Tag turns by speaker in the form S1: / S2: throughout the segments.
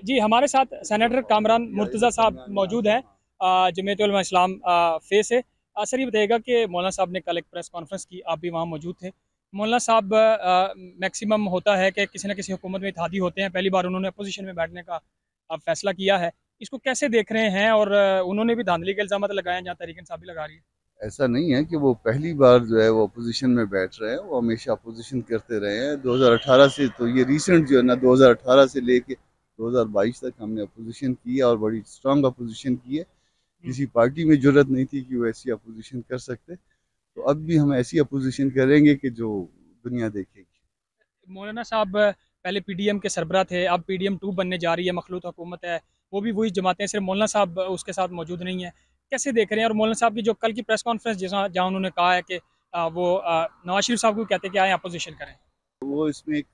S1: जी, हमारे साथ सेनेटर कामरान मुर्तज़ा साहब मौजूद हैं, जमीयत उलमा इस्लाम फ़े से। सर ये बताइएगा कि मौलाना साहब ने कल एक प्रेस कॉन्फ्रेंस की, आप भी वहाँ मौजूद थे। मौलाना साहब मैक्सिमम होता है कि किसी न किसी हुकूमत में इत्तेहादी होते हैं, पहली बार उन्होंने अपोज़िशन में बैठने का फ़ैसला किया है। इसको कैसे देख रहे हैं? और उन्होंने भी धांधली के इल्ज़ामात लगाए हैं, जहाँ तहरीक इंसाफ भी लगा रही है।
S2: ऐसा नहीं है कि वो पहली बार जो है वो अपोजिशन में बैठ रहे हैं। वो हमेशा अपोजिशन करते रहे हैं 2018 से। तो ये रिसेंट जो है ना, 2018 से लेके 2022 तक हमने अपोजिशन की है और बड़ी स्ट्रांग अपोजिशन की है।
S1: हुँ।
S2: किसी पार्टी में जरूरत नहीं थी कि वो ऐसी अपोजिशन कर सकते। तो अब भी हम ऐसी अपोजिशन करेंगे कि जो दुनिया देखेगी।
S1: मौलाना साहब पहले पीडीएम के सरबराह थे, अब पीडीएम 2 बनने जा रही है, मखलूत हुकूमत है, वो भी वही जमातें हैं, सिर्फ मौलाना साहब उसके साथ मौजूद नहीं है। कैसे देख रहे हैं? और मौलाना साहब की जो कल की प्रेस कॉन्फ्रेंस जहाँ जहाँ उन्होंने कहा है कि वो नवाज शरीफ साहब को कहते हैं कि आए अपोजिशन करें।
S2: वो इसमें एक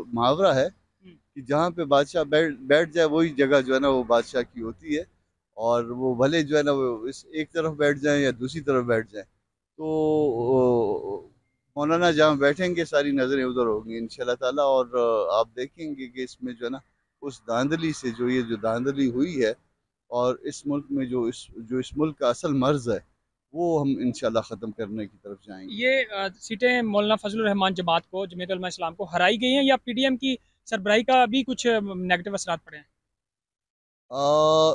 S2: मुहावरा है
S1: हुँ,
S2: कि जहाँ पे बादशाह बैठ बैठ जाए वही जगह जो है ना वो बादशाह की होती है। और वो भले जो है ना वो इस एक तरफ बैठ जाए या दूसरी तरफ बैठ जाए। तो मौलाना जहाँ बैठेंगे सारी नज़रें उधर होंगी इंशाल्लाह ताला। और आप देखेंगे कि इसमें जो है ना उस धांधली से जो ये जो धांधली हुई है और इस मुल्क में जो इस मुल्क का असल मर्ज है वो हम इंशाल्लाह ख़त्म करने की तरफ जाएंगे।
S1: ये सीटें मौलाना फजलुर रहमान जमात को, जमीयत उलमा इस्लाम को हराई गई हैं, या पीडीएम की सरबराही का भी कुछ नेगेटिव असरात पड़े हैं?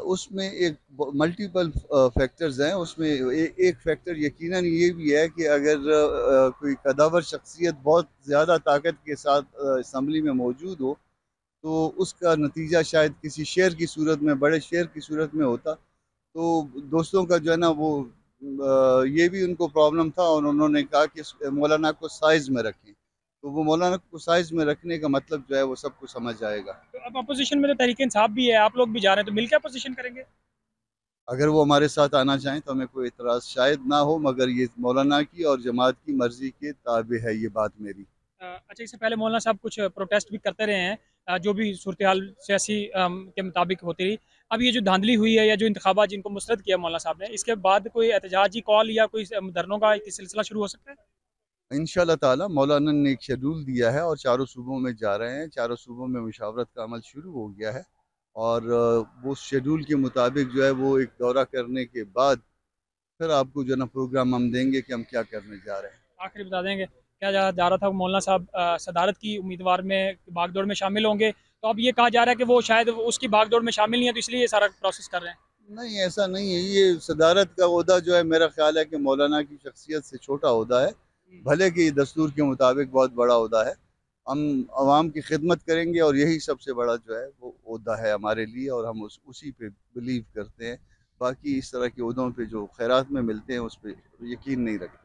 S2: उसमें एक मल्टीपल फैक्टर्स हैं। उसमें एक फैक्टर यकीनन ये भी है कि अगर कोई कदावर शख्सियत बहुत ज़्यादा ताकत के साथ असम्बली में मौजूद हो तो उसका नतीजा शायद किसी शेर की सूरत में, बड़े शेर की सूरत में होता। तो दोस्तों का जो है ना वो ये भी उनको प्रॉब्लम था और उन्होंने कहा कि मौलाना को साइज में रखें। तो वो मौलाना को साइज में रखने का मतलब जो है वो सबको समझ आएगा।
S1: तो अब अपोजिशन में तो तहरीक इंसाफ भी है, आप लोग भी जा रहे हैं, तो मिलकर अपोजिशन करेंगे?
S2: अगर वो हमारे साथ आना चाहें तो हमें कोई इतराज़ शायद ना हो, मगर ये मौलाना की और जमात की मर्ज़ी के ताबे है ये बात मेरी।
S1: अच्छा, इससे पहले मौलाना साहब कुछ प्रोटेस्ट भी करते रहे हैं, जो भी सूरत-ए-हाल सियासी के मुताबिक होती रही। अब ये जो धांधली हुई है या जो इंतखाबात जिनको मुस्तरद किया मौलाना साहब ने, इसके बाद कोई एहतजाजी कॉल या कोई धरनों का एक सिलसिला शुरू हो सकता है?
S2: इंशाल्लाह ताला मौलाना ने एक शेड्यूल दिया है और चारों सूबों में जा रहे हैं। चारों सूबों में मुशावरत का अमल शुरू हो गया है। और वो शेड्यूल के मुताबिक जो है वो एक दौरा करने के बाद फिर आपको जो है ना प्रोग्राम हम देंगे कि हम क्या करने जा रहे हैं।
S1: आखिरी बता देंगे, क्या जा रहा था मौलाना साहब सदारत की उम्मीदवार में भागदौड़ में शामिल होंगे, तो अब ये कहा जा रहा है कि वो शायद उसकी भागदौड़ में शामिल नहीं है, तो इसलिए ये सारा प्रोसेस कर रहे हैं।
S2: नहीं, ऐसा नहीं है। ये सदारत का ओहदा जो है मेरा ख्याल है कि मौलाना की शख्सियत से छोटा ओहदा है।
S1: हुँ।
S2: भले कि दस्तूर के मुताबिक बहुत बड़ा ओहदा है। हम आवाम की खिदमत करेंगे और यही सबसे बड़ा जो है वो ओहदा है हमारे लिए और हम उसी पे बिलीव करते हैं। बाकी इस तरह के ओहदों पे जो खैरात में मिलते हैं उस पर यकीन नहीं रखते।